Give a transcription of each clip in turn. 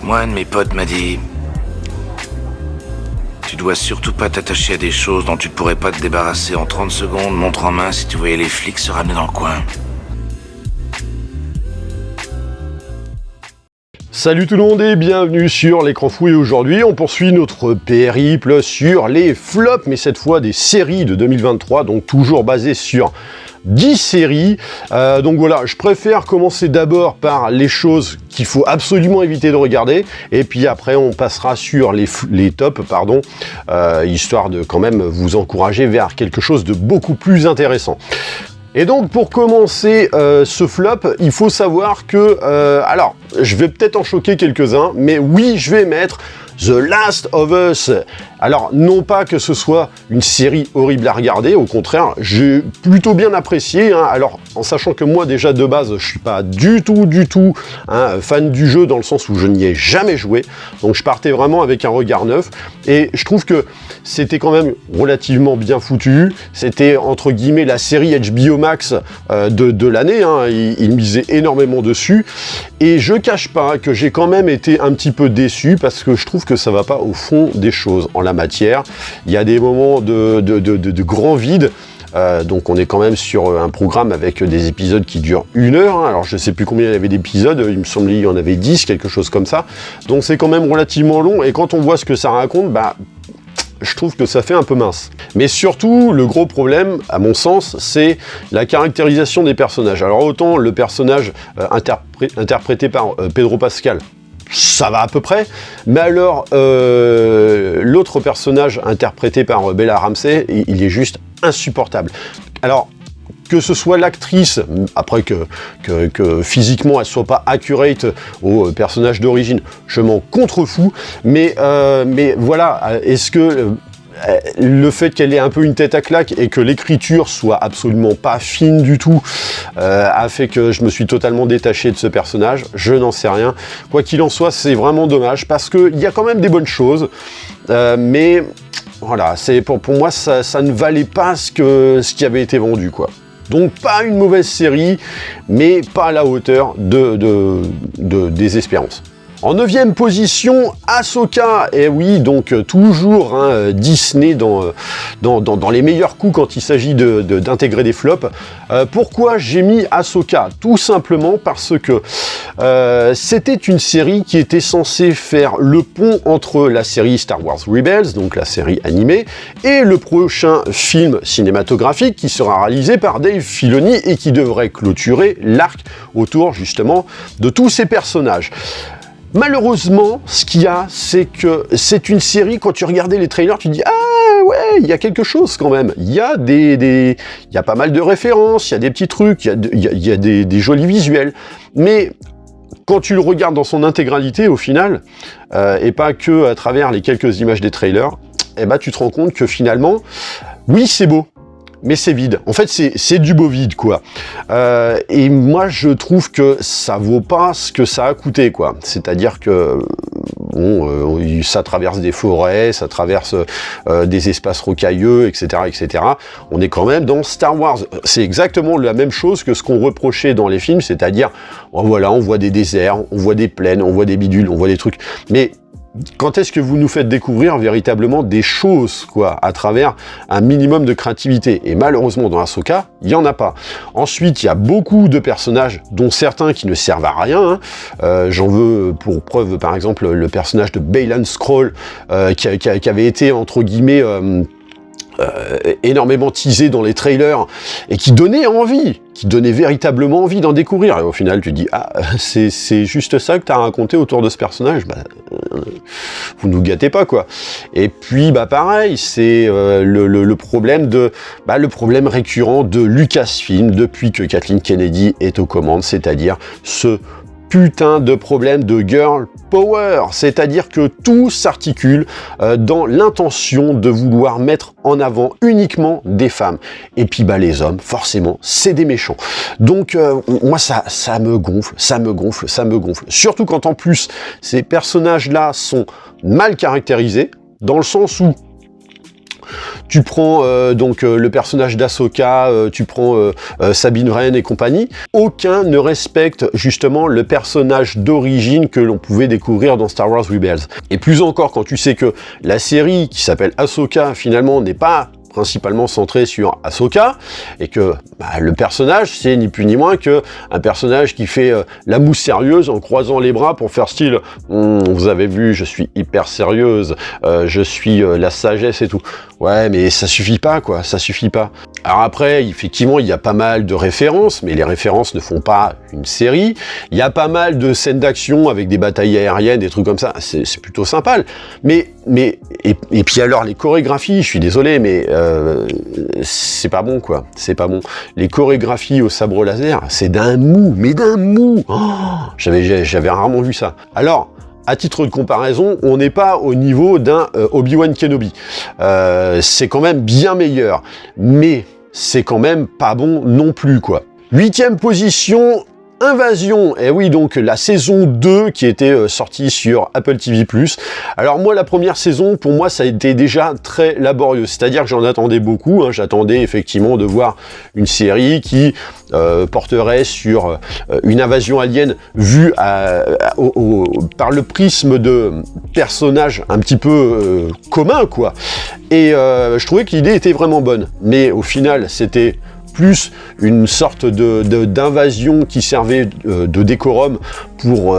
Moi, un de mes potes m'a dit... Tu dois surtout pas t'attacher à des choses dont tu pourrais pas te débarrasser en 30 secondes, montre en main, si tu voyais les flics se ramener dans le coin. Salut tout le monde et bienvenue sur l'écran fou, et aujourd'hui on poursuit notre périple sur les flops, mais cette fois des séries de 2023, donc toujours basées sur 10 séries. Donc voilà, je préfère commencer d'abord par les choses qu'il faut absolument éviter de regarder, et puis après on passera sur les tops, histoire de quand même vous encourager vers quelque chose de beaucoup plus intéressant. Et donc pour commencer ce flop, il faut savoir que, alors je vais peut-être en choquer quelques-uns, mais oui, je vais mettre The Last of Us. Alors non pas que ce soit une série horrible à regarder, au contraire, j'ai plutôt bien apprécié, hein. Alors en sachant que moi déjà de base, je suis pas du tout fan du jeu, dans le sens où je n'y ai jamais joué, donc je partais vraiment avec un regard neuf, et je trouve que c'était quand même relativement bien foutu. C'était entre guillemets la série HBO Max de l'année, hein. Il misait énormément dessus, et je cache pas que j'ai quand même été un petit peu déçu, parce que je trouve que ça va pas au fond des choses en la matière. Il y a des moments de grand vide. Donc on est quand même sur un programme avec des épisodes qui durent 1 heure, hein. Alors je sais plus combien il y avait d'épisodes, il me semblait qu'il y en avait 10, quelque chose comme ça. Donc c'est quand même relativement long, et quand on voit ce que ça raconte, je trouve que ça fait un peu mince. Mais surtout, le gros problème, à mon sens, c'est la caractérisation des personnages. Alors autant le personnage interprété par Pedro Pascal, ça va à peu près, mais alors l'autre personnage interprété par Bella Ramsey, il est juste insupportable. Alors que ce soit l'actrice, après que physiquement elle soit pas accurate au personnage d'origine, je m'en contrefous, mais voilà, est-ce que le fait qu'elle ait un peu une tête à claque et que l'écriture soit absolument pas fine du tout a fait que je me suis totalement détaché de ce personnage? Je n'en sais rien. Quoi qu'il en soit, c'est vraiment dommage, parce qu'il y a quand même des bonnes choses, mais voilà, pour moi ça ne valait pas ce qui avait été vendu, quoi. Donc pas une mauvaise série, mais pas à la hauteur des espérances. En 9e position, Ahsoka. Et oui, donc toujours Disney dans les meilleurs coups quand il s'agit d'intégrer des flops. Pourquoi j'ai mis Ahsoka? Tout simplement parce que c'était une série qui était censée faire le pont entre la série Star Wars Rebels, donc la série animée, et le prochain film cinématographique qui sera réalisé par Dave Filoni et qui devrait clôturer l'arc autour justement de tous ces personnages. Malheureusement, ce qu'il y a, c'est que c'est une série, quand tu regardais les trailers, tu dis « Ah ouais, il y a quelque chose quand même ». Il y a il y a pas mal de références, il y a des petits trucs, il y a des jolis visuels. Mais quand tu le regardes dans son intégralité, au final, et pas que à travers les quelques images des trailers, tu te rends compte que finalement, oui, c'est beau, mais c'est vide. En fait, c'est du beau vide, quoi. Et moi, je trouve que ça vaut pas ce que ça a coûté, quoi. C'est-à-dire que, bon, ça traverse des forêts, ça traverse des espaces rocailleux, etc., etc. On est quand même dans Star Wars. C'est exactement la même chose que ce qu'on reprochait dans les films, c'est-à-dire, voilà, on voit des déserts, on voit des plaines, on voit des bidules, on voit des trucs. Mais quand est-ce que vous nous faites découvrir véritablement des choses, quoi, à travers un minimum de créativité? Et malheureusement, dans Ahsoka, il n'y en a pas. Ensuite, il y a beaucoup de personnages, dont certains qui ne servent à rien, hein. J'en veux pour preuve, par exemple, le personnage de Baylan Skoll, qui avait été, entre guillemets, énormément teasé dans les trailers, et qui donnait envie, qui donnait véritablement envie d'en découvrir. Et au final, tu dis, ah, c'est juste ça que tu as raconté autour de ce personnage, vous nous gâtez pas, quoi. Et puis, pareil, c'est le problème le problème récurrent de Lucasfilm depuis que Kathleen Kennedy est aux commandes, c'est-à-dire ce putain de problème de girl power, c'est-à-dire que tout s'articule dans l'intention de vouloir mettre en avant uniquement des femmes. Et puis les hommes, forcément, c'est des méchants. Donc moi ça me gonfle, ça me gonfle. Surtout quand en plus ces personnages-là sont mal caractérisés, dans le sens où Tu prends donc le personnage d'Ahsoka, tu prends Sabine Wren et compagnie. Aucun ne respecte justement le personnage d'origine que l'on pouvait découvrir dans Star Wars Rebels. Et plus encore quand tu sais que la série qui s'appelle Ahsoka finalement n'est pas principalement centré sur Ahsoka, et que le personnage, c'est ni plus ni moins que un personnage qui fait la moue sérieuse en croisant les bras pour faire style vous avez vu, je suis hyper sérieuse, je suis la sagesse et tout. Ouais, mais ça suffit pas, quoi, ça suffit pas. Alors après, effectivement, il y a pas mal de références, mais les références ne font pas une série. Il y a pas mal de scènes d'action avec des batailles aériennes, des trucs comme ça, c'est plutôt sympa. Et puis alors, les chorégraphies, je suis désolé, mais c'est pas bon, quoi, c'est pas bon. Les chorégraphies au sabre laser, c'est d'un mou, mais d'un mou. Oh, j'avais rarement vu ça. Alors, à titre de comparaison, on n'est pas au niveau d'un Obi-Wan Kenobi. C'est quand même bien meilleur, mais c'est quand même pas bon non plus, quoi. 8e position, Invasion, et oui, donc la saison 2 qui était sortie sur Apple TV+. Alors moi, la première saison, pour moi, ça a été déjà très laborieux, c'est-à-dire que j'en attendais beaucoup, hein. J'attendais effectivement de voir une série qui porterait sur une invasion alien vue par le prisme de personnages un petit peu communs, quoi. Et je trouvais que l'idée était vraiment bonne, mais au final, c'était plus une sorte d'invasion qui servait de décorum pour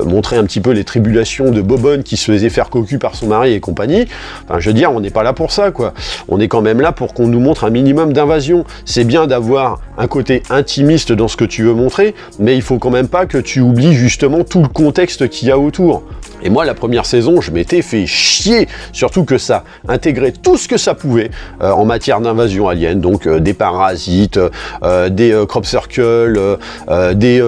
montrer un petit peu les tribulations de Bobonne qui se faisait faire cocu par son mari et compagnie. Enfin, je veux dire, on n'est pas là pour ça, quoi. On est quand même là pour qu'on nous montre un minimum d'invasion. C'est bien d'avoir un côté intimiste dans ce que tu veux montrer, mais il faut quand même pas que tu oublies justement tout le contexte qu'il y a autour. Et moi, la première saison, je m'étais fait chier, surtout que ça intégrait tout ce que ça pouvait en matière d'invasion alien, donc des parasites, des crop circles, des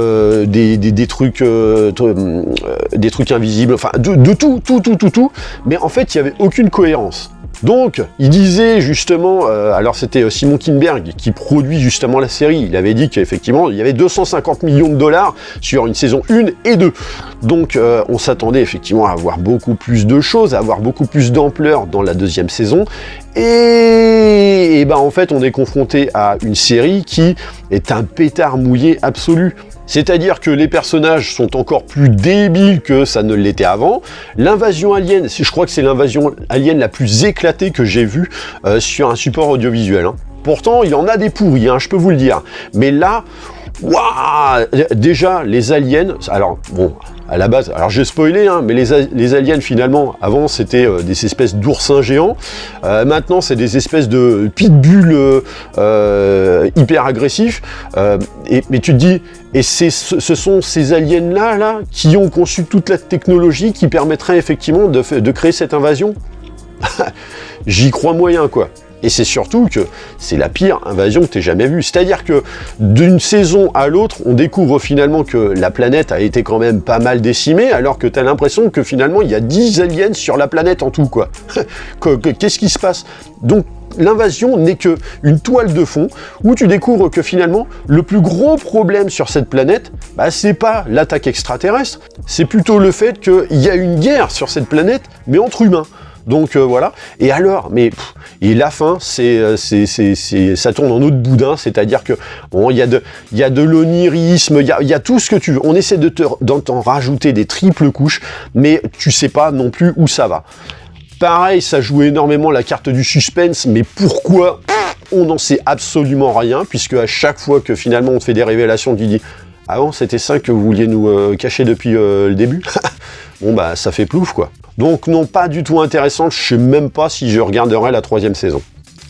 trucs invisibles, enfin de tout, mais en fait, il n'y avait aucune cohérence. Donc, il disait justement, alors c'était Simon Kinberg qui produit justement la série, il avait dit qu'effectivement, il y avait 250 millions de dollars sur une saison 1 et 2. Donc, on s'attendait effectivement à avoir beaucoup plus de choses, à avoir beaucoup plus d'ampleur dans la deuxième saison. Et ben en fait, on est confronté à une série qui est un pétard mouillé absolu. C'est-à-dire que les personnages sont encore plus débiles que ça ne l'était avant. L'invasion alien, je crois que c'est l'invasion alien la plus éclatée que j'ai vue sur un support audiovisuel, hein. Pourtant, il y en a des pourris, hein, je peux vous le dire. Mais là, waouh, déjà, les aliens, alors bon, à la base, alors j'ai spoilé, hein, mais les aliens finalement, avant c'était des espèces d'oursins géants, maintenant c'est des espèces de pitbulls hyper agressifs, mais tu te dis, et ce sont ces aliens-là qui ont conçu toute la technologie qui permettrait effectivement de créer cette invasion. J'y crois moyen, quoi. Et c'est surtout que c'est la pire invasion que tu aies jamais vue. C'est-à-dire que d'une saison à l'autre, on découvre finalement que la planète a été quand même pas mal décimée, alors que tu as l'impression que finalement il y a 10 aliens sur la planète en tout, quoi. Qu'est-ce qui se passe? Donc l'invasion n'est que une toile de fond où tu découvres que finalement le plus gros problème sur cette planète, c'est pas l'attaque extraterrestre, c'est plutôt le fait qu'il y a une guerre sur cette planète, mais entre humains. Donc voilà. Et alors, et la fin, ça tourne en eau de boudin, c'est-à-dire que bon, il y a de l'onirisme, il y a tout ce que tu veux. On essaie d'en rajouter des triples couches, mais tu sais pas non plus où ça va. Pareil, ça joue énormément la carte du suspense, mais pourquoi? On n'en sait absolument rien, puisque à chaque fois que finalement on te fait des révélations, tu dis « Ah bon, c'était ça que vous vouliez nous cacher depuis le début ?» Bon ça fait plouf, quoi. Donc non, pas du tout intéressant, je sais même pas si je regarderai la 3e saison.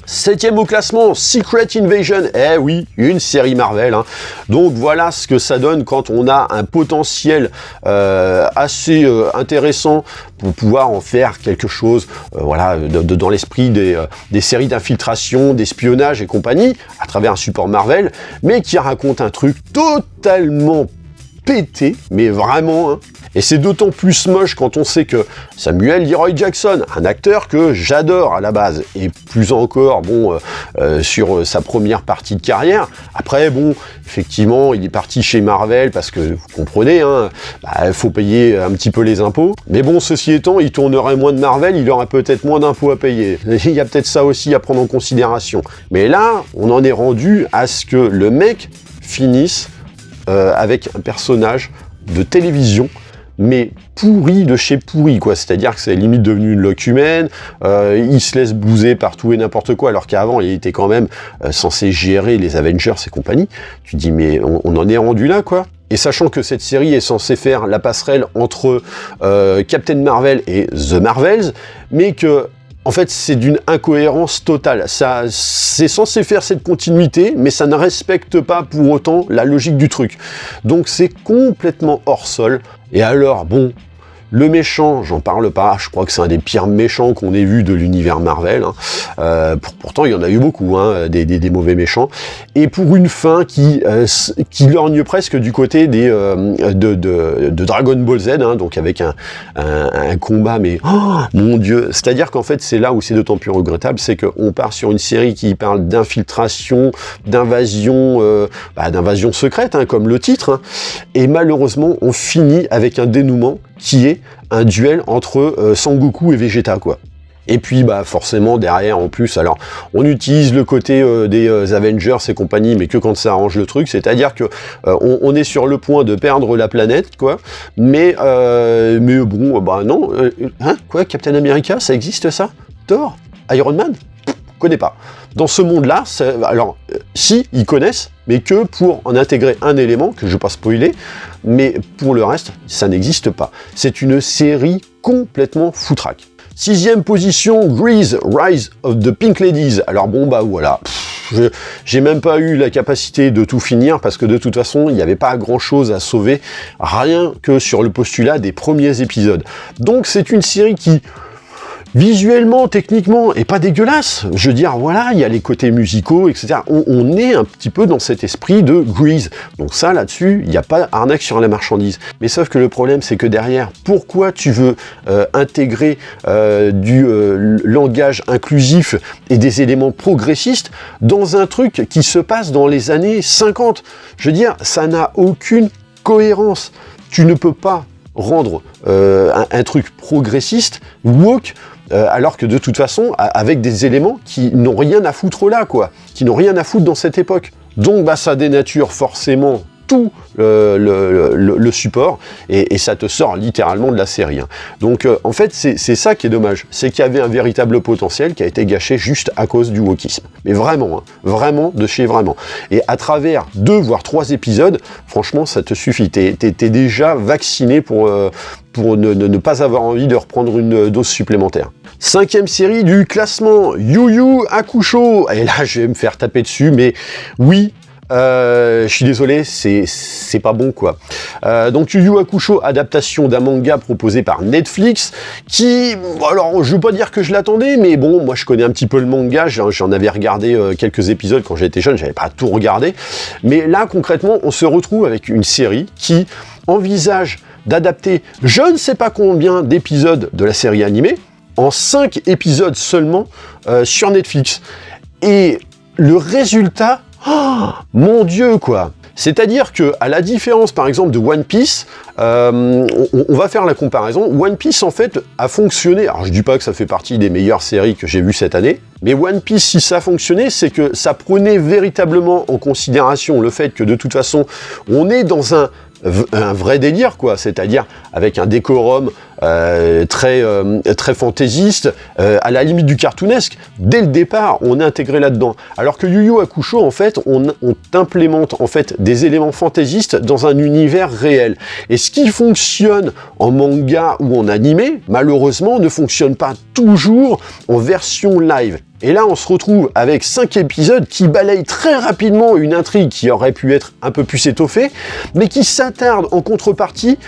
7e au classement, Secret Invasion, eh oui, une série Marvel, hein. Donc voilà ce que ça donne quand on a un potentiel assez intéressant pour pouvoir en faire quelque chose, voilà, dans l'esprit des séries d'infiltration, d'espionnage et compagnie, à travers un support Marvel, mais qui raconte un truc totalement pété, mais vraiment, hein. Et c'est d'autant plus moche quand on sait que Samuel Leroy Jackson, un acteur que j'adore à la base, et plus encore, sur sa première partie de carrière. Après, effectivement, il est parti chez Marvel parce que, vous comprenez, faut payer un petit peu les impôts. Mais ceci étant, il tournerait moins de Marvel, il aurait peut-être moins d'impôts à payer. Il y a peut-être ça aussi à prendre en considération. Mais là, on en est rendu à ce que le mec finisse avec un personnage de télévision, mais pourri de chez pourri, quoi. C'est-à-dire que c'est limite devenu une loque humaine, il se laisse blouser par tout et n'importe quoi, alors qu'avant, il était quand même censé gérer les Avengers et compagnie. Tu dis, mais on en est rendu là, quoi. Et sachant que cette série est censée faire la passerelle entre Captain Marvel et The Marvels, mais que en fait, c'est d'une incohérence totale. Ça, c'est censé faire cette continuité, mais ça ne respecte pas pour autant la logique du truc. Donc c'est complètement hors sol. Et alors, le méchant, j'en parle pas, je crois que c'est un des pires méchants qu'on ait vu de l'univers Marvel. Pourtant, il y en a eu beaucoup, des mauvais méchants. Et pour une fin qui lorgne presque du côté de Dragon Ball Z, donc avec un combat, mais oh mon Dieu. C'est-à-dire qu'en fait, c'est là où c'est d'autant plus regrettable, c'est qu'on part sur une série qui parle d'infiltration, d'invasion secrète, comme le titre, et malheureusement, on finit avec un dénouement qui est un duel entre Sangoku et Vegeta, quoi. Et puis, forcément, derrière, en plus, alors, on utilise le côté des Avengers et compagnie, mais que quand ça arrange le truc, c'est-à-dire que on est sur le point de perdre la planète, quoi, mais non, quoi, Captain America, ça existe, ça? Thor? Iron Man? Connais pas. Dans ce monde-là, si, ils connaissent, mais que pour en intégrer un élément, que je ne vais pas spoiler, mais pour le reste, ça n'existe pas. C'est une série complètement foutraque. 6e position, Grease, Rise of the Pink Ladies. Alors voilà, j'ai même pas eu la capacité de tout finir, parce que de toute façon, il n'y avait pas grand-chose à sauver, rien que sur le postulat des premiers épisodes. Donc c'est une série qui, visuellement, techniquement, est pas dégueulasse. Je veux dire, voilà, il y a les côtés musicaux, etc. On est un petit peu dans cet esprit de Grease. Donc ça, là-dessus, il n'y a pas arnaque sur la marchandise. Mais sauf que le problème, c'est que derrière, pourquoi tu veux intégrer du langage inclusif et des éléments progressistes dans un truc qui se passe dans les années 50? Je veux dire, ça n'a aucune cohérence. Tu ne peux pas rendre un truc progressiste, woke, alors que de toute façon, avec des éléments qui n'ont rien à foutre là, quoi, qui n'ont rien à foutre dans cette époque. Donc ça dénature forcément tout le support, et ça te sort littéralement de la série. Donc en fait, c'est ça qui est dommage, c'est qu'il y avait un véritable potentiel qui a été gâché juste à cause du wokisme. Mais vraiment, vraiment, de chez vraiment. Et à travers 2 voire 3 épisodes, franchement, ça te suffit. T'es déjà vacciné pour ne pas avoir envie de reprendre une dose supplémentaire. 5e série du classement, Yu Yu Hakusho. Et là, je vais me faire taper dessus, mais oui, je suis désolé, c'est pas bon, quoi. Donc Yu Yu Hakusho, adaptation d'un manga proposé par Netflix, qui, alors je veux pas dire que je l'attendais, mais moi je connais un petit peu le manga, j'en avais regardé quelques épisodes quand j'étais jeune, j'avais pas tout regardé, mais là concrètement on se retrouve avec une série qui envisage d'adapter je ne sais pas combien d'épisodes de la série animée en 5 épisodes seulement sur Netflix. Et le résultat, oh, mon Dieu, quoi. C'est-à-dire que, à la différence, par exemple, de One Piece, on va faire la comparaison. One Piece, en fait, a fonctionné. Alors, je dis pas que ça fait partie des meilleures séries que j'ai vues cette année, mais One Piece, si ça fonctionnait, c'est que ça prenait véritablement en considération le fait que, de toute façon, on est dans un vrai délire, quoi, c'est-à-dire avec un décorum très fantaisiste, à la limite du cartoonesque. Dès le départ, on est intégré là-dedans. Alors que Yu Yu Hakusho, en fait, on implémente en fait des éléments fantaisistes dans un univers réel. Et ce qui fonctionne en manga ou en animé, malheureusement, ne fonctionne pas toujours en version live. Et là, on se retrouve avec 5 épisodes qui balayent très rapidement une intrigue qui aurait pu être un peu plus étoffée, mais qui s'attardent en contrepartie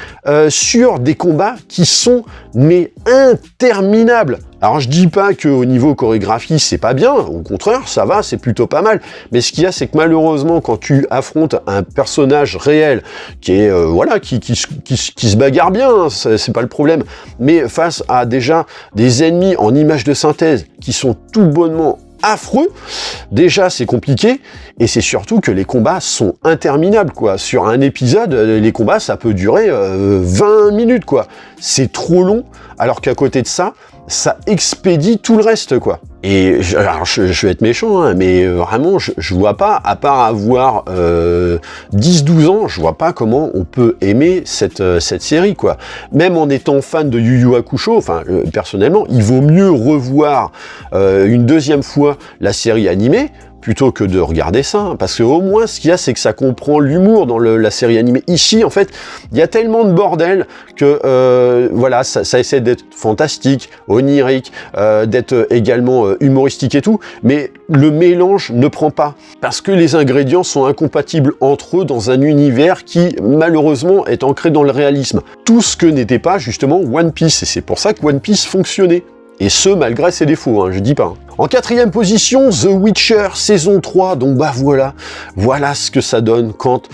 sur des combats qui sont mais interminables. Alors je dis pas qu'au niveau chorégraphie c'est pas bien, au contraire ça va, c'est plutôt pas mal, mais ce qu'il y a c'est que malheureusement quand tu affrontes un personnage réel qui est voilà qui se bagarre bien, hein, c'est pas le problème, mais face à déjà des ennemis en images de synthèse qui sont tout bonnement affreux, déjà c'est compliqué, et c'est surtout que les combats sont interminables, quoi. Sur un épisode, les combats ça peut durer 20 minutes, quoi. C'est trop long, alors qu'à côté de ça, ça expédie tout le reste, quoi. Et alors je vais être méchant, hein, mais vraiment, je vois pas, à part avoir 10-12 ans, je vois pas comment on peut aimer cette série, quoi. Même en étant fan de Yu Yu Hakusho, enfin, personnellement, il vaut mieux revoir une deuxième fois la série animée, plutôt que de regarder ça, hein, parce que au moins ce qu'il y a c'est que ça comprend l'humour dans la série animée. Ici en fait il y a tellement de bordel que voilà ça essaie d'être fantastique, onirique, d'être également humoristique et tout, mais le mélange ne prend pas, parce que les ingrédients sont incompatibles entre eux dans un univers qui malheureusement est ancré dans le réalisme. Tout ce que n'était pas justement One Piece, et c'est pour ça que One Piece fonctionnait. Et ce, malgré ses défauts, hein, je dis pas. En 4e position, The Witcher, saison 3. Donc bah voilà ce que ça donne quand,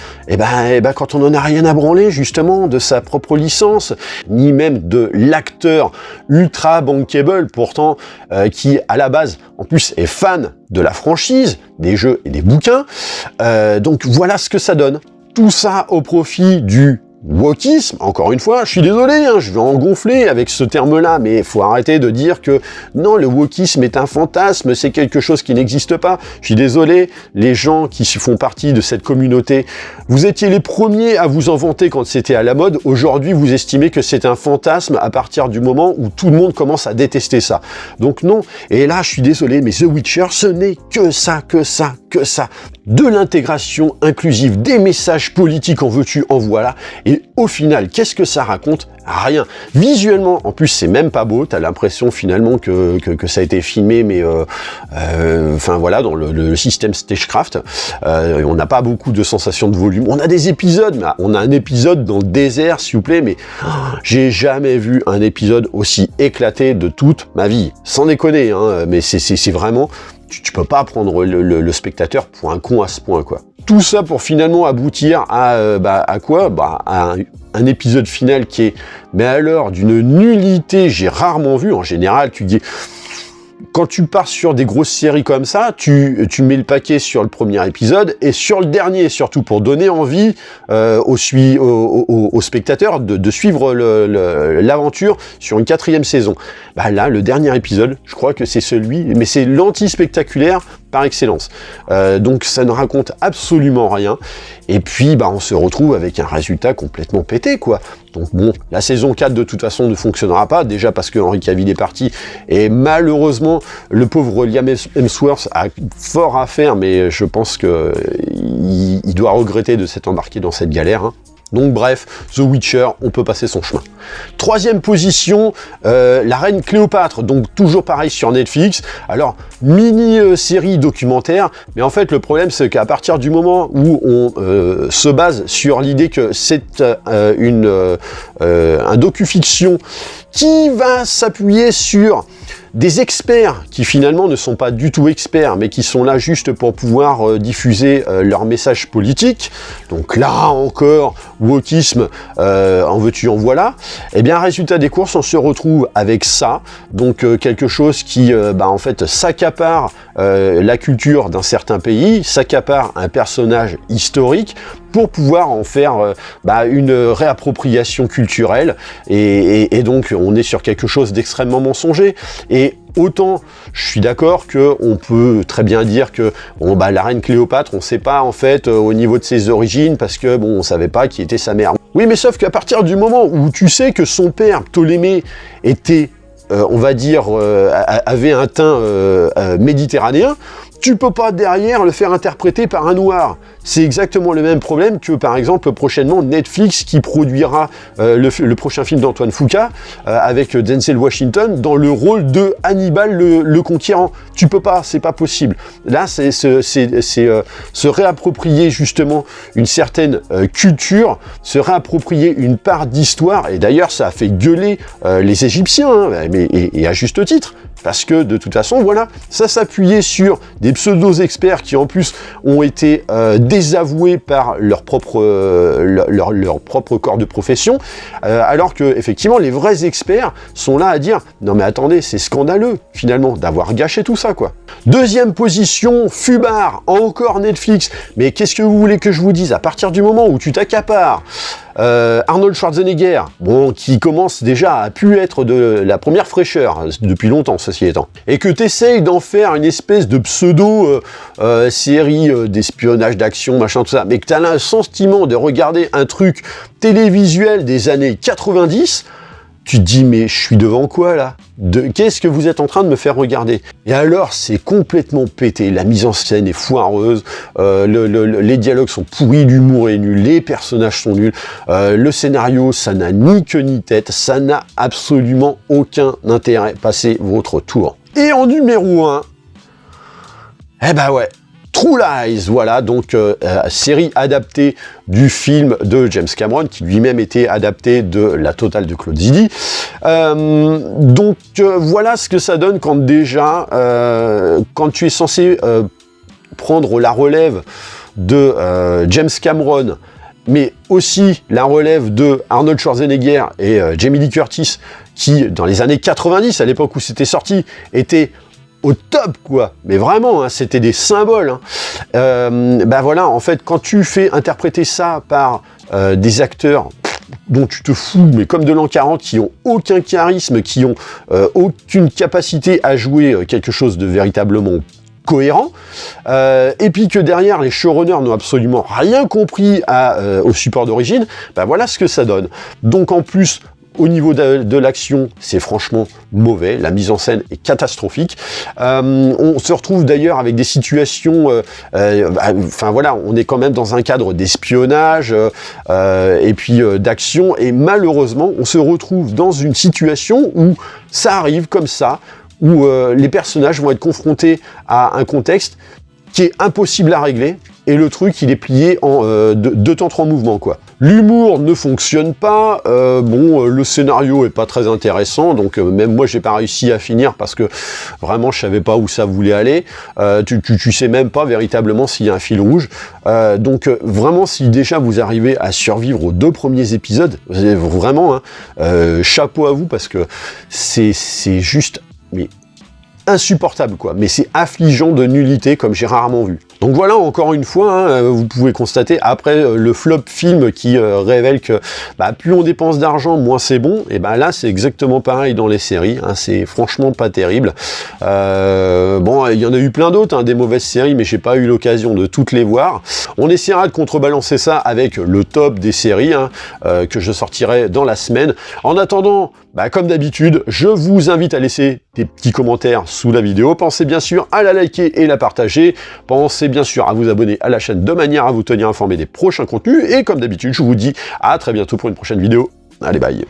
quand on n'en a rien à branler, justement, de sa propre licence, ni même de l'acteur ultra bankable, pourtant, qui, à la base, en plus, est fan de la franchise, des jeux et des bouquins. Donc voilà ce que ça donne. Tout ça au profit du wokisme, encore une fois, je suis désolé, hein, je vais en gonfler avec ce terme-là, mais il faut arrêter de dire que non, le wokisme est un fantasme, c'est quelque chose qui n'existe pas. Je suis désolé, les gens qui font partie de cette communauté, vous étiez les premiers à vous en vanter quand c'était à la mode. Aujourd'hui, vous estimez que c'est un fantasme à partir du moment où tout le monde commence à détester ça. Donc non, et là, je suis désolé, mais The Witcher, ce n'est que ça. De l'intégration inclusive, des messages politiques en veux-tu, en voilà, et au final, qu'est-ce que ça raconte? Rien. Visuellement, en plus, c'est même pas beau, t'as l'impression finalement que ça a été filmé, mais enfin voilà, dans le système Stagecraft, on n'a pas beaucoup de sensations de volume. On a des épisodes, mais on a un épisode dans le désert, s'il vous plaît, mais j'ai jamais vu un épisode aussi éclaté de toute ma vie. Sans déconner, hein, mais c'est vraiment... Tu peux pas prendre le spectateur pour un con à ce point, quoi. Tout ça pour finalement aboutir à quoi? À un épisode final qui est, mais alors, d'une nullité, j'ai rarement vu. En général, tu dis... Quand tu pars sur des grosses séries comme ça, tu mets le paquet sur le premier épisode et sur le dernier, surtout pour donner envie aux spectateurs de suivre l'aventure sur une 4e saison. Bah là, le dernier épisode, je crois que c'est celui, mais c'est l'anti-spectaculaire par excellence. Donc ça ne raconte absolument rien. Et puis on se retrouve avec un résultat complètement pété, quoi. Donc bon, la saison 4 de toute façon ne fonctionnera pas, déjà parce que Henry Cavill est parti, et malheureusement le pauvre Liam Hemsworth a fort à faire, mais je pense que il doit regretter de s'être embarqué dans cette galère, hein. Donc bref, The Witcher, on peut passer son chemin. 3e position, La Reine Cléopâtre, donc toujours pareil sur Netflix. Alors, mini-série documentaire, mais en fait le problème c'est qu'à partir du moment où on se base sur l'idée que c'est un docu-fiction qui va s'appuyer sur des experts qui finalement ne sont pas du tout experts, mais qui sont là juste pour pouvoir diffuser leur message politique. Donc là encore, wokisme, en veux-tu, en voilà. Et bien, résultat des courses, on se retrouve avec ça. Donc quelque chose qui, en fait, s'accapare la culture d'un certain pays, s'accapare un personnage historique, pour pouvoir en faire une réappropriation culturelle, et donc on est sur quelque chose d'extrêmement mensonger. Et autant je suis d'accord que on peut très bien dire que la reine Cléopâtre, on sait pas en fait au niveau de ses origines, parce que on savait pas qui était sa mère. Oui, mais sauf qu'à partir du moment où tu sais que son père Ptolémée était on va dire avait un teint méditerranéen, tu peux pas derrière le faire interpréter par un noir. C'est exactement le même problème que, par exemple, prochainement Netflix qui produira le prochain film d'Antoine Fuqua avec Denzel Washington dans le rôle de Hannibal le Conquérant. Tu peux pas, c'est pas possible. Là, c'est se réapproprier justement une certaine culture, se réapproprier une part d'histoire, et d'ailleurs ça a fait gueuler les Égyptiens, hein, et à juste titre. Parce que, de toute façon, voilà, ça s'appuyait sur des pseudo-experts qui, en plus, ont été désavoués par leur propre corps de profession, alors que, effectivement, les vrais experts sont là à dire « Non mais attendez, c'est scandaleux, finalement, d'avoir gâché tout ça, quoi. » Deuxième position, Fubar, encore Netflix. Mais qu'est-ce que vous voulez que je vous dise? À partir du moment où tu t'accapares Arnold Schwarzenegger, bon, qui commence déjà à pu être de la première fraîcheur depuis longtemps, ceci étant, et que tu essayes d'en faire une espèce de pseudo série d'espionnage, d'action, machin, tout ça, mais que tu as le sentiment de regarder un truc télévisuel des années 90, tu te dis, mais je suis devant quoi, là? Qu'est-ce que vous êtes en train de me faire regarder? Et alors, c'est complètement pété. La mise en scène est foireuse, les dialogues sont pourris, l'humour est nul, les personnages sont nuls, le scénario, ça n'a ni queue ni tête, ça n'a absolument aucun intérêt. Passez votre tour. Et en numéro 1, eh ben ouais, True Lies, voilà, donc série adaptée du film de James Cameron, qui lui-même était adapté de La Totale de Claude Zidi. Voilà ce que ça donne quand déjà, quand tu es censé prendre la relève de James Cameron, mais aussi la relève de Arnold Schwarzenegger et Jamie Lee Curtis, qui, dans les années 90, à l'époque où c'était sorti, étaient au top, quoi, mais vraiment, hein, c'était des symboles, hein. Bah voilà, en fait, quand tu fais interpréter ça par des acteurs dont tu te fous, mais comme de l'an 40, qui ont aucun charisme, qui ont aucune capacité à jouer quelque chose de véritablement cohérent, et puis que derrière les showrunners n'ont absolument rien compris au support d'origine, bah voilà ce que ça donne. Donc en plus, au niveau de l'action, c'est franchement mauvais, la mise en scène est catastrophique. On se retrouve d'ailleurs avec des situations, enfin voilà, on est quand même dans un cadre d'espionnage et puis d'action, et malheureusement, on se retrouve dans une situation où ça arrive comme ça, où les personnages vont être confrontés à un contexte qui est impossible à régler, et le truc, il est plié en deux temps 3 mouvements, quoi. L'humour ne fonctionne pas, le scénario est pas très intéressant, donc même moi j'ai pas réussi à finir parce que vraiment je savais pas où ça voulait aller, tu sais même pas véritablement s'il y a un fil rouge, donc vraiment si déjà vous arrivez à survivre aux 2 premiers épisodes, vraiment, hein, chapeau à vous, parce que c'est juste, mais insupportable, quoi, mais c'est affligeant de nullité comme j'ai rarement vu. Donc voilà, encore une fois, hein, vous pouvez constater, après le flop film qui révèle que plus on dépense d'argent, moins c'est bon, et là c'est exactement pareil dans les séries, hein, c'est franchement pas terrible. Bon, il y en a eu plein d'autres, hein, des mauvaises séries, mais j'ai pas eu l'occasion de toutes les voir. On essaiera de contrebalancer ça avec le top des séries, hein, que je sortirai dans la semaine. En attendant, comme d'habitude, je vous invite à laisser des petits commentaires sous la vidéo. Pensez bien sûr à la liker et la partager. Pensez bien sûr à vous abonner à la chaîne de manière à vous tenir informé des prochains contenus. Et comme d'habitude, je vous dis à très bientôt pour une prochaine vidéo. Allez, bye!